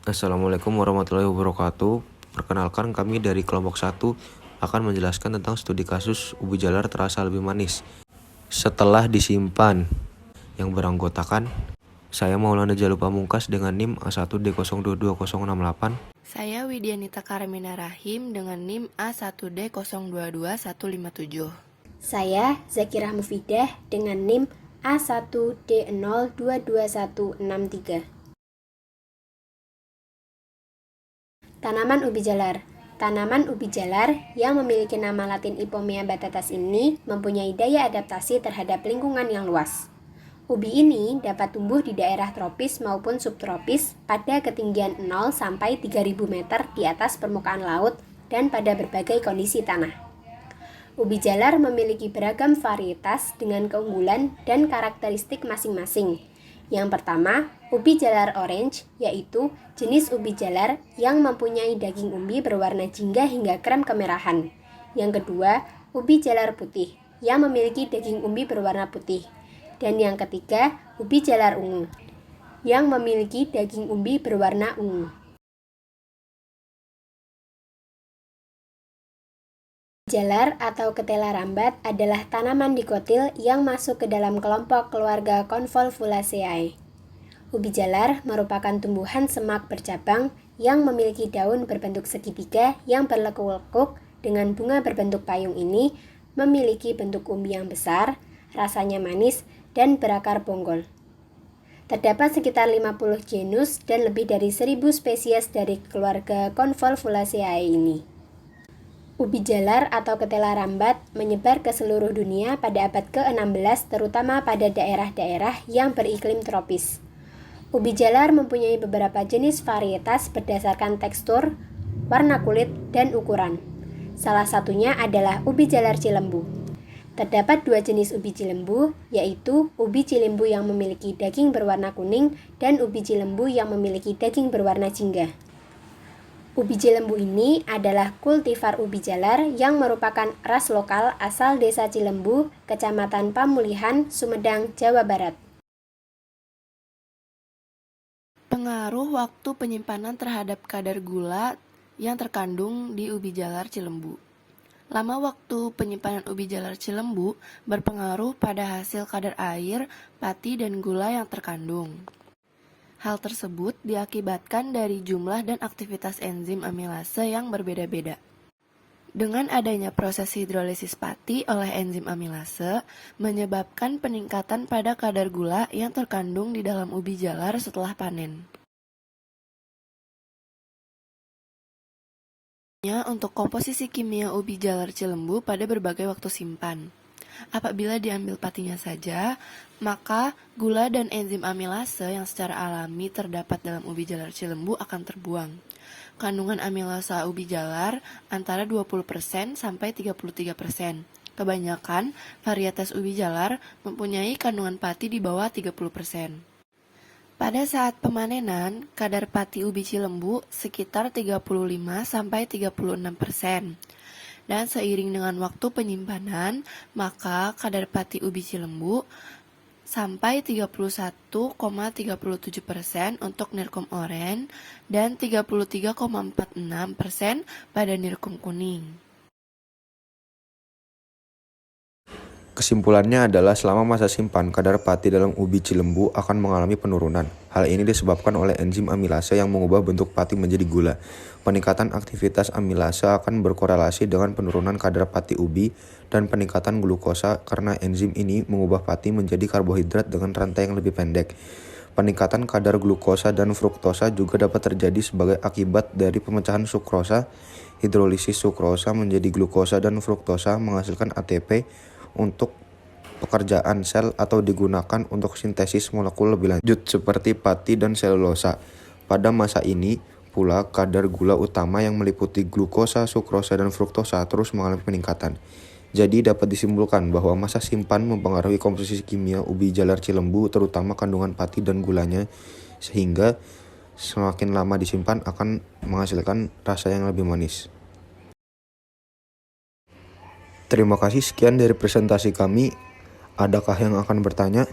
Assalamualaikum warahmatullahi wabarakatuh. Perkenalkan, kami dari kelompok 1 akan menjelaskan tentang studi kasus ubi jalar terasa lebih manis setelah disimpan, yang beranggotakan saya Maulana Jalul Pamungkas dengan NIM A1D022068. Saya Widyanita Karmina Rahim dengan NIM A1D022157. Saya Zakirah Mufidah dengan NIM A1D022163. Tanaman ubi jalar. Tanaman ubi jalar yang memiliki nama latin Ipomea batatas ini mempunyai daya adaptasi terhadap lingkungan yang luas. Ubi ini dapat tumbuh di daerah tropis maupun subtropis pada ketinggian 0 sampai 3000 meter di atas permukaan laut dan pada berbagai kondisi tanah. Ubi jalar memiliki beragam varietas dengan keunggulan dan karakteristik masing-masing. Yang pertama, ubi jalar orange, yaitu jenis ubi jalar yang mempunyai daging umbi berwarna jingga hingga krem kemerahan. Yang kedua, ubi jalar putih, yang memiliki daging umbi berwarna putih. Dan yang ketiga, ubi jalar ungu, yang memiliki daging umbi berwarna ungu. Jalar atau ketela rambat adalah tanaman dikotil yang masuk ke dalam kelompok keluarga Convolvulaceae. Ubi jalar merupakan tumbuhan semak bercabang yang memiliki daun berbentuk segitiga yang berlekuk-lekuk dengan bunga berbentuk payung ini memiliki bentuk umbi yang besar, rasanya manis, dan berakar bonggol. Terdapat sekitar 50 genus dan lebih dari 1000 spesies dari keluarga Convolvulaceae ini. Ubi jalar atau ketela rambat menyebar ke seluruh dunia pada abad ke-16 terutama pada daerah-daerah yang beriklim tropis. Ubi jalar mempunyai beberapa jenis varietas berdasarkan tekstur, warna kulit, dan ukuran. Salah satunya adalah ubi jalar cilembu. Terdapat dua jenis ubi cilembu, yaitu ubi cilembu yang memiliki daging berwarna kuning dan ubi cilembu yang memiliki daging berwarna jingga. Ubi cilembu ini adalah kultivar ubi jalar yang merupakan ras lokal asal Desa Cilembu, Kecamatan Pamulihan, Sumedang, Jawa Barat. Pengaruh waktu penyimpanan terhadap kadar gula yang terkandung di ubi jalar cilembu. Lama waktu penyimpanan ubi jalar cilembu berpengaruh pada hasil kadar air, pati, dan gula yang terkandung. Hal tersebut diakibatkan dari jumlah dan aktivitas enzim amilase yang berbeda-beda. Dengan adanya proses hidrolisis pati oleh enzim amilase, menyebabkan peningkatan pada kadar gula yang terkandung di dalam ubi jalar setelah panen. Untuk komposisi kimia ubi jalar cilembu pada berbagai waktu simpan. Apabila diambil patinya saja, maka gula dan enzim amilase yang secara alami terdapat dalam ubi jalar cilembu akan terbuang. Kandungan amilasa ubi jalar antara 20% sampai 33%. Kebanyakan varietas ubi jalar mempunyai kandungan pati di bawah 30%. Pada saat pemanenan, kadar pati ubi cilembu sekitar 35 sampai 36%. Dan seiring dengan waktu penyimpanan, maka kadar pati ubi cilembu sampai 31,37% untuk nirkum oranye dan 33,46% pada nirkum kuning. Kesimpulannya adalah selama masa simpan, kadar pati dalam ubi cilembu akan mengalami penurunan. Hal ini disebabkan oleh enzim amilase yang mengubah bentuk pati menjadi gula. Peningkatan aktivitas amilase akan berkorelasi dengan penurunan kadar pati ubi dan peningkatan glukosa karena enzim ini mengubah pati menjadi karbohidrat dengan rantai yang lebih pendek. Peningkatan kadar glukosa dan fruktosa juga dapat terjadi sebagai akibat dari pemecahan sukrosa. Hidrolisis sukrosa menjadi glukosa dan fruktosa menghasilkan ATP untuk pekerjaan sel atau digunakan untuk sintesis molekul lebih lanjut seperti pati dan selulosa. Pada masa ini pula kadar gula utama yang meliputi glukosa, sukrosa, dan fruktosa terus mengalami peningkatan. Jadi dapat disimpulkan bahwa masa simpan mempengaruhi komposisi kimia ubi jalar cilembu terutama kandungan pati dan gulanya, sehingga semakin lama disimpan akan menghasilkan rasa yang lebih manis. Terima kasih, sekian dari presentasi kami. Adakah yang akan bertanya?